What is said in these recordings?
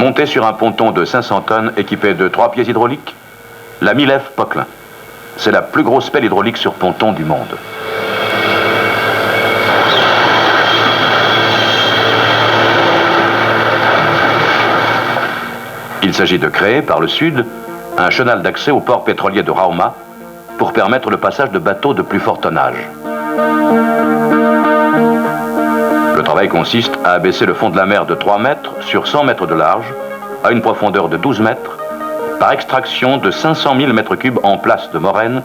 Montée sur un ponton de 500 tonnes équipé de 3 pieds hydrauliques, la Milève Poquelin. C'est la plus grosse pelle hydraulique sur ponton du monde. Il s'agit de créer, par le sud, un chenal d'accès au port pétrolier de Rauma pour permettre le passage de bateaux de plus fort tonnage. Le travail consiste à abaisser le fond de la mer de 3 mètres sur 100 mètres de large à une profondeur de 12 mètres par extraction de 500 000 mètres cubes en place de moraine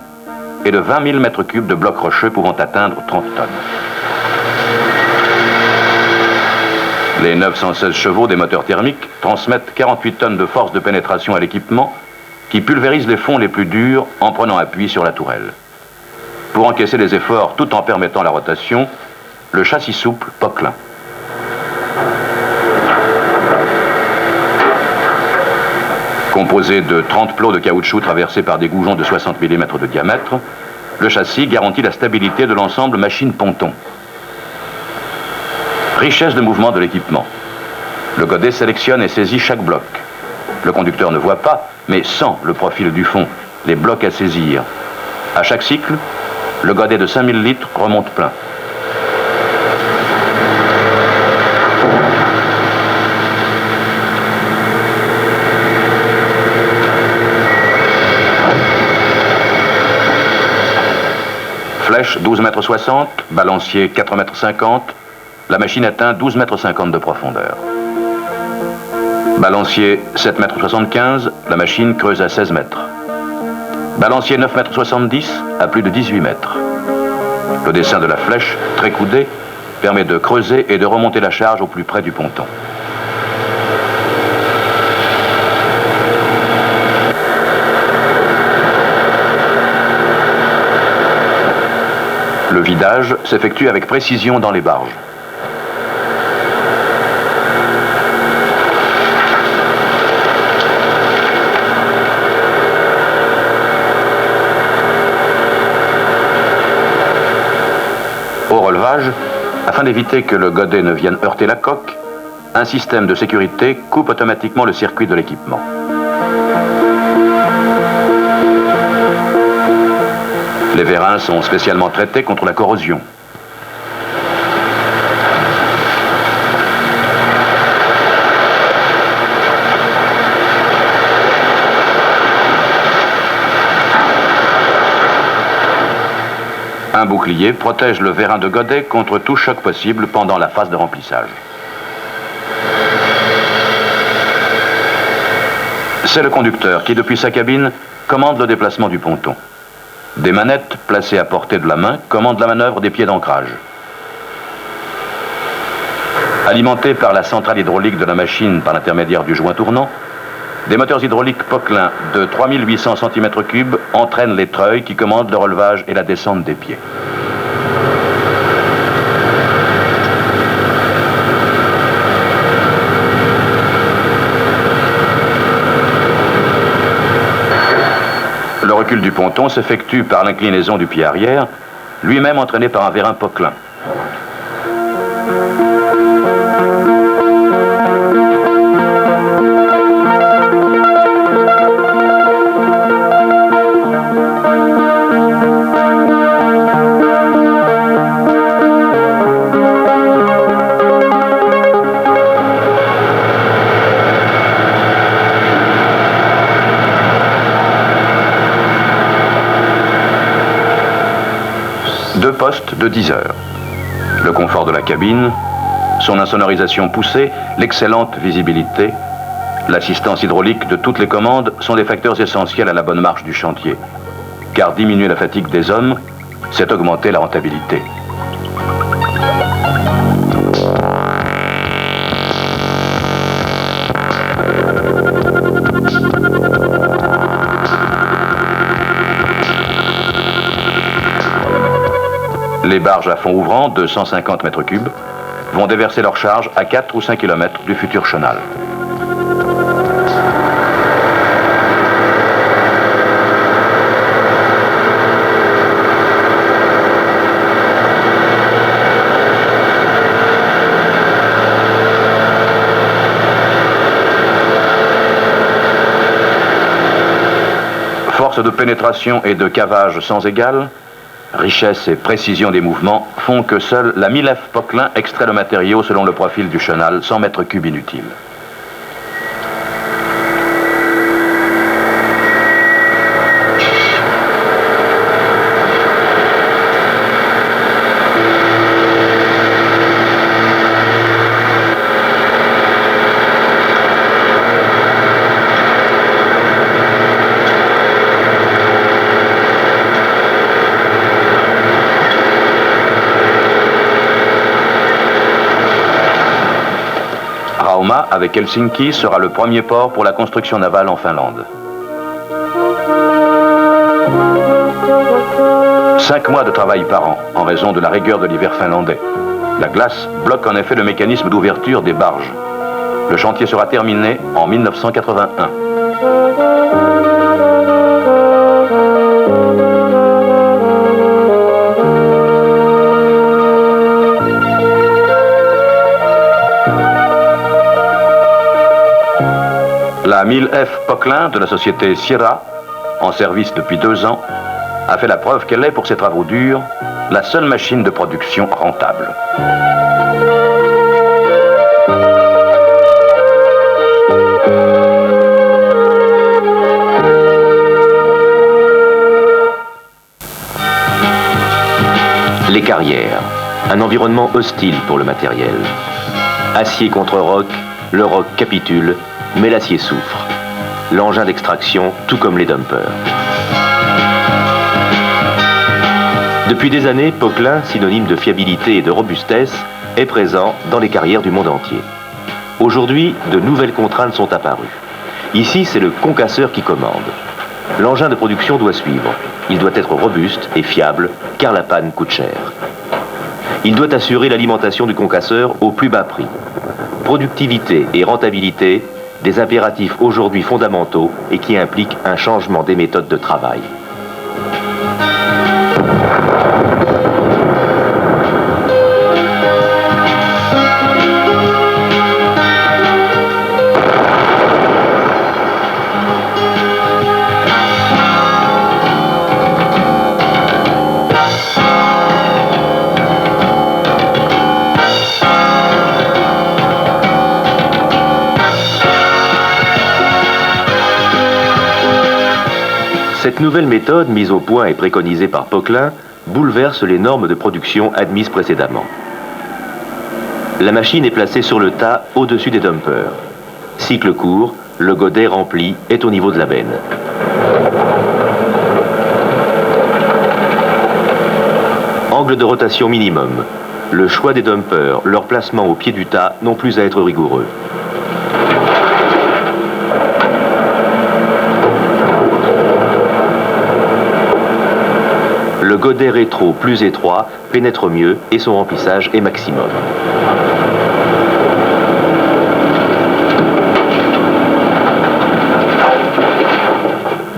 et de 20 000 mètres cubes de blocs rocheux pouvant atteindre 30 tonnes. Les 916 chevaux des moteurs thermiques transmettent 48 tonnes de force de pénétration à l'équipement qui pulvérise les fonds les plus durs en prenant appui sur la tourelle. Pour encaisser les efforts tout en permettant la rotation, le châssis souple Poquelin. Composé de 30 plots de caoutchouc traversés par des goujons de 60 mm de diamètre, le châssis garantit la stabilité de l'ensemble machine-ponton. Richesse de mouvement de l'équipement. Le godet sélectionne et saisit chaque bloc. Le conducteur ne voit pas, mais sent le profil du fond, les blocs à saisir. À chaque cycle, le godet de 5000 litres remonte plein. Flèche 12,60 m, balancier 4,50 m, la machine atteint 12,50 m de profondeur. Balancier 7,75 m, la machine creuse à 16 mètres. Balancier 9,70 m à plus de 18 mètres. Le dessin de la flèche, très coudée, permet de creuser et de remonter la charge au plus près du ponton. Le vidage s'effectue avec précision dans les barges. Au relevage, afin d'éviter que le godet ne vienne heurter la coque, un système de sécurité coupe automatiquement le circuit de l'équipement. Les vérins sont spécialement traités contre la corrosion. Un bouclier protège le vérin de godet contre tout choc possible pendant la phase de remplissage. C'est le conducteur qui, depuis sa cabine, commande le déplacement du ponton. Des manettes placées à portée de la main commandent la manœuvre des pieds d'ancrage. Alimentés par la centrale hydraulique de la machine par l'intermédiaire du joint tournant, des moteurs hydrauliques Poquelin de 3800 cm3 entraînent les treuils qui commandent le relevage et la descente des pieds. Le recul du ponton s'effectue par l'inclinaison du pied arrière, lui-même entraîné par un vérin Poquelin. Deux postes de 10 heures. Le confort de la cabine, son insonorisation poussée, l'excellente visibilité, l'assistance hydraulique de toutes les commandes sont des facteurs essentiels à la bonne marche du chantier. Car diminuer la fatigue des hommes, c'est augmenter la rentabilité. Les barges à fond ouvrant de 150 m3 vont déverser leur charge à 4 ou 5 km du futur chenal. force de pénétration et de cavage sans égale, richesse et précision des mouvements font que seule la 1000F Poquelin extrait le matériau selon le profil du chenal, sans mètre cube inutile. Rauma, avec Helsinki, sera le premier port pour la construction navale en Finlande. 5 mois de travail par an, en raison de la rigueur de l'hiver finlandais. La glace bloque en effet le mécanisme d'ouverture des barges. Le chantier sera terminé en 1981. La 1000F Poquelin de la société Sierra, en service depuis 2 ans, a fait la preuve qu'elle est, pour ses travaux durs, la seule machine de production rentable. Les carrières, un environnement hostile pour le matériel. Acier contre roc, le roc capitule, mais l'acier souffre. L'engin d'extraction, tout comme les dumpers. Depuis des années, Poquelin, synonyme de fiabilité et de robustesse, est présent dans les carrières du monde entier. Aujourd'hui, de nouvelles contraintes sont apparues. Ici, c'est le concasseur qui commande. L'engin de production doit suivre. Il doit être robuste et fiable, car la panne coûte cher. Il doit assurer l'alimentation du concasseur au plus bas prix. Productivité et rentabilité, des impératifs aujourd'hui fondamentaux et qui impliquent un changement des méthodes de travail. Cette nouvelle méthode, mise au point et préconisée par Poquelin, bouleverse les normes de production admises précédemment. La machine est placée sur le tas au-dessus des dumpers. Cycle court, le godet rempli est au niveau de la benne. Angle de rotation minimum. Le choix des dumpers, leur placement au pied du tas n'ont plus à être rigoureux. Le godet rétro plus étroit pénètre mieux et son remplissage est maximum.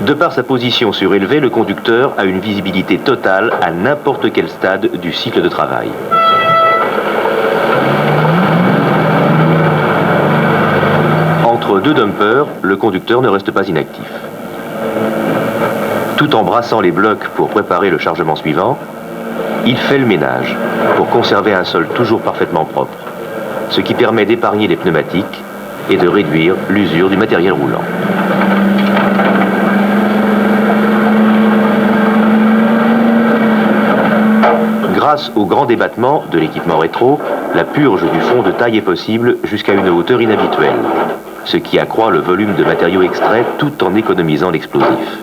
De par sa position surélevée, le conducteur a une visibilité totale à n'importe quel stade du cycle de travail. Entre 2 dumpers, le conducteur ne reste pas inactif. Tout en brassant les blocs pour préparer le chargement suivant, il fait le ménage pour conserver un sol toujours parfaitement propre, ce qui permet d'épargner les pneumatiques et de réduire l'usure du matériel roulant. Grâce au grand débattement de l'équipement rétro, la purge du fond de taille est possible jusqu'à une hauteur inhabituelle, ce qui accroît le volume de matériaux extraits tout en économisant l'explosif.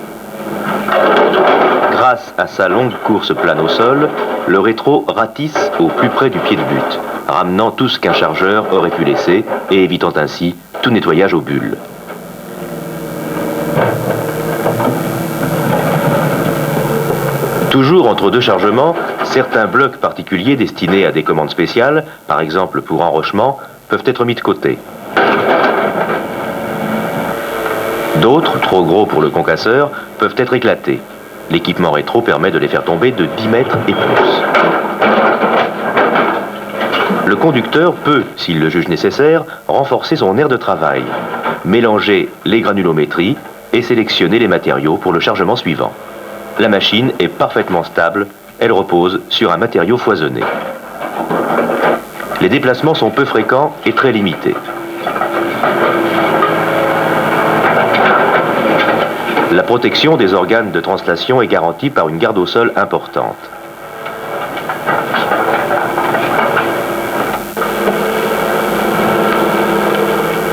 Grâce à sa longue course plane au sol, le rétro ratisse au plus près du pied de but, ramenant tout ce qu'un chargeur aurait pu laisser et évitant ainsi tout nettoyage aux bulles. Toujours entre 2 chargements, certains blocs particuliers destinés à des commandes spéciales, par exemple pour enrochement, peuvent être mis de côté. D'autres, trop gros pour le concasseur, peuvent être éclatés. L'équipement rétro permet de les faire tomber de 10 mètres et plus. Le conducteur peut, s'il le juge nécessaire, renforcer son aire de travail, mélanger les granulométries, et sélectionner les matériaux pour le chargement suivant. La machine est parfaitement stable, elle repose sur un matériau foisonné. Les déplacements sont peu fréquents et très limités. La protection des organes de translation est garantie par une garde au sol importante.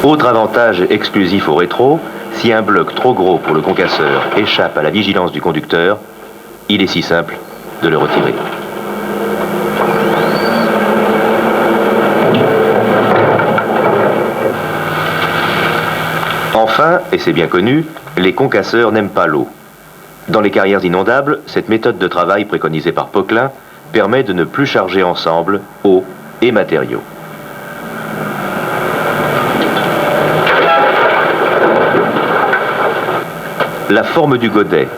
Autre avantage exclusif au rétro, si un bloc trop gros pour le concasseur échappe à la vigilance du conducteur, il est si simple de le retirer. Enfin, et c'est bien connu, les concasseurs n'aiment pas l'eau. Dans les carrières inondables, cette méthode de travail préconisée par Poquelin permet de ne plus charger ensemble eau et matériaux. La forme du godet,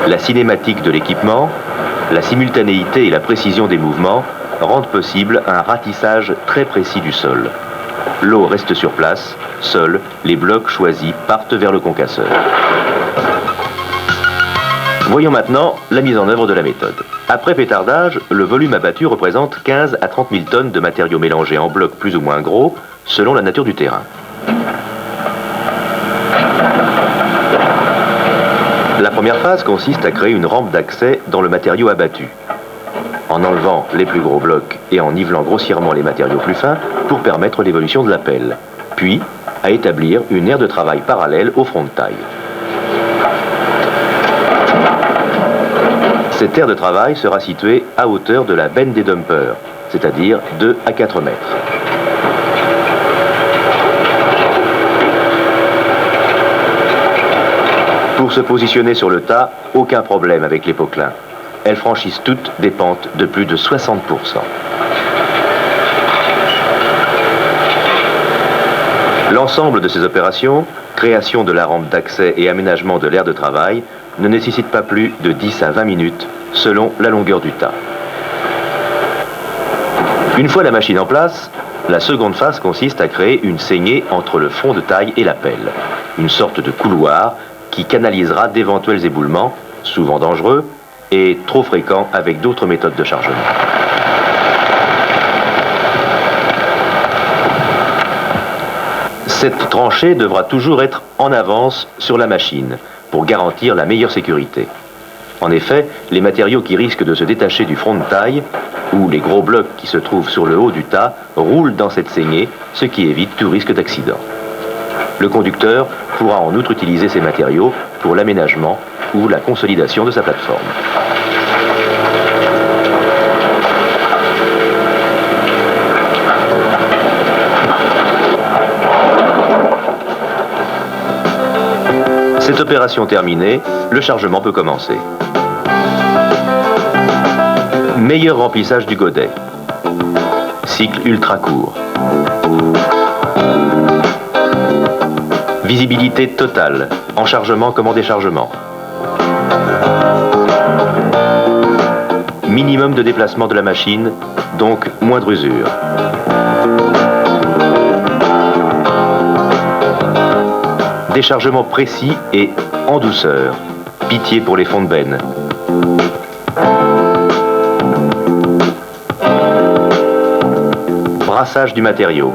la cinématique de l'équipement, la simultanéité et la précision des mouvements rendent possible un ratissage très précis du sol. L'eau reste sur place, seuls les blocs choisis partent vers le concasseur. Voyons maintenant la mise en œuvre de la méthode. Après pétardage, le volume abattu représente 15 à 30 000 tonnes de matériaux mélangés en blocs plus ou moins gros, selon la nature du terrain. La première phase consiste à créer une rampe d'accès dans le matériau abattu, en enlevant les plus gros blocs et en nivelant grossièrement les matériaux plus fins pour permettre l'évolution de la pelle, puis à établir une aire de travail parallèle au front de taille. Cette aire de travail sera située à hauteur de la benne des dumpers, c'est-à-dire 2 à 4 mètres. Pour se positionner sur le tas, aucun problème avec les Poquelin. Elles franchissent toutes des pentes de plus de 60%. L'ensemble de ces opérations, création de la rampe d'accès et aménagement de l'aire de travail, ne nécessite pas plus de 10 à 20 minutes selon la longueur du tas. Une fois la machine en place, la seconde phase consiste à créer une saignée entre le front de taille et la pelle, une sorte de couloir qui canalisera d'éventuels éboulements, souvent dangereux, et trop fréquents avec d'autres méthodes de chargement. Cette tranchée devra toujours être en avance sur la machine pour garantir la meilleure sécurité. En effet, les matériaux qui risquent de se détacher du front de taille ou les gros blocs qui se trouvent sur le haut du tas roulent dans cette saignée, ce qui évite tout risque d'accident. Le conducteur pourra en outre utiliser ces matériaux pour l'aménagement ou la consolidation de sa plateforme. Cette opération terminée, le chargement peut commencer. Meilleur remplissage du godet. Cycle ultra court. Visibilité totale, en chargement comme en déchargement. Minimum de déplacement de la machine, donc moindre usure. Déchargement précis et en douceur. Pitié pour les fonds de benne. Brassage du matériau.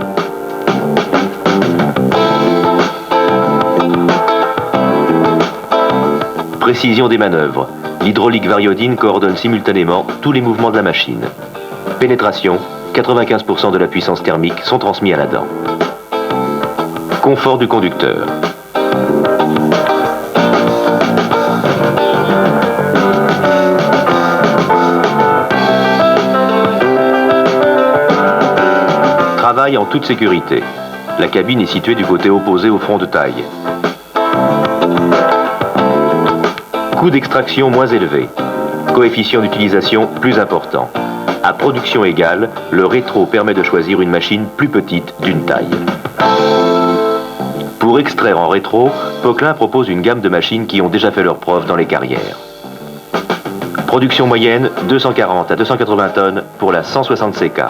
Précision des manœuvres. L'hydraulique variodine coordonne simultanément tous les mouvements de la machine. Pénétration. 95% de la puissance thermique sont transmis à la dent. Confort du conducteur. Travail en toute sécurité. La cabine est située du côté opposé au front de taille. Coût d'extraction moins élevé. Coefficient d'utilisation plus important. À production égale, le rétro permet de choisir une machine plus petite d'une taille. Pour extraire en rétro, Poquelin propose une gamme de machines qui ont déjà fait leurs preuves dans les carrières. Production moyenne, 240 à 280 tonnes pour la 160 CK.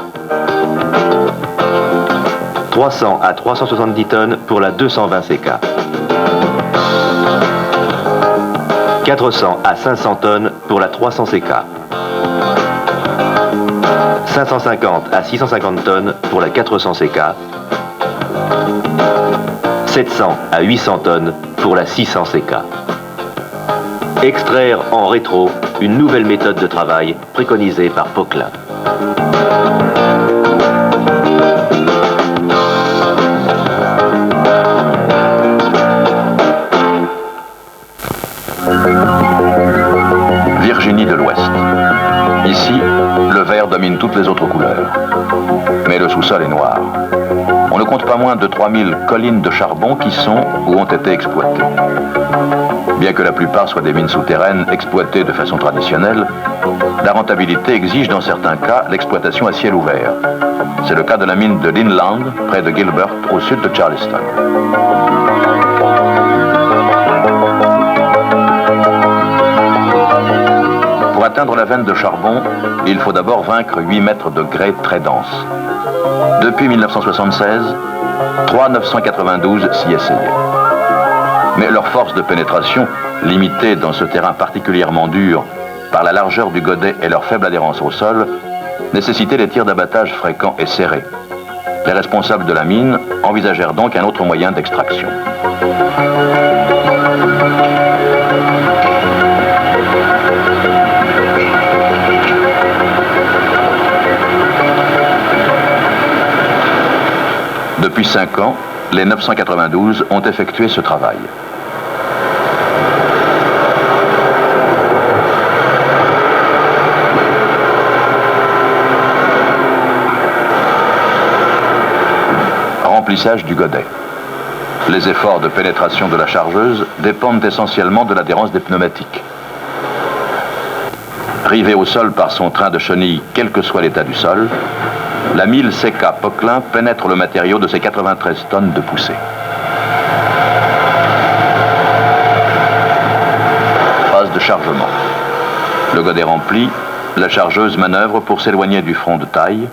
300 à 370 tonnes pour la 220 CK. 400 à 500 tonnes pour la 300 CK. 550 à 650 tonnes pour la 400 CK. 700 à 800 tonnes pour la 600 CK. Extraire en rétro, une nouvelle méthode de travail préconisée par Poquelin. Virginie de l'Ouest. Ici, le vert domine toutes les autres couleurs. Mais le sous-sol est noir. On ne compte pas moins de 3000 collines de charbon qui sont ou ont été exploitées. Bien que la plupart soient des mines souterraines exploitées de façon traditionnelle, la rentabilité exige dans certains cas l'exploitation à ciel ouvert. C'est le cas de la mine de l'Inland, près de Gilbert, au sud de Charleston. Pour atteindre la veine de charbon, il faut d'abord vaincre 8 mètres de grès très dense. Depuis 1976, 3 992 s'y essayaient. Mais leur force de pénétration, limitée dans ce terrain particulièrement dur par la largeur du godet et leur faible adhérence au sol, nécessitait des tirs d'abattage fréquents et serrés. Les responsables de la mine envisagèrent donc un autre moyen d'extraction. Depuis 5 ans, les 992 ont effectué ce travail. Remplissage du godet. Les efforts de pénétration de la chargeuse dépendent essentiellement de l'adhérence des pneumatiques. Rivée au sol par son train de chenilles, quel que soit l'état du sol, la 1000 CK Poquelin pénètre le matériau de ses 93 tonnes de poussée. Phase de chargement. Le godet rempli, la chargeuse manœuvre pour s'éloigner du front de taille,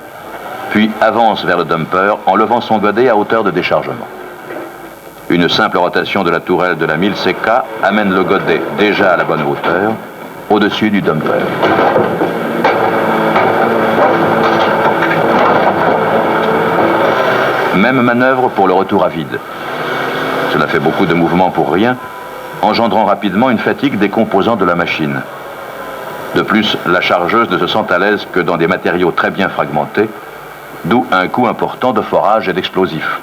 puis avance vers le dumper en levant son godet à hauteur de déchargement. Une simple rotation de la tourelle de la 1000 CK amène le godet déjà à la bonne hauteur, au-dessus du dumper. Même manœuvre pour le retour à vide. Cela fait beaucoup de mouvements pour rien, engendrant rapidement une fatigue des composants de la machine. De plus, la chargeuse ne se sent à l'aise que dans des matériaux très bien fragmentés, d'où un coût important de forage et d'explosifs.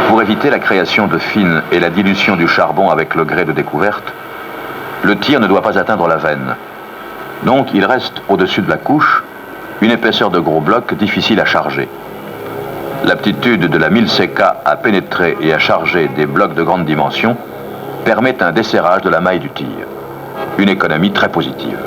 Pour éviter la création de fines et la dilution du charbon avec le grès de découverte, le tir ne doit pas atteindre la veine. Donc il reste au-dessus de la couche une épaisseur de gros blocs difficile à charger. L'aptitude de la 1000 CK à pénétrer et à charger des blocs de grande dimension permet un desserrage de la maille du tir. Une économie très positive.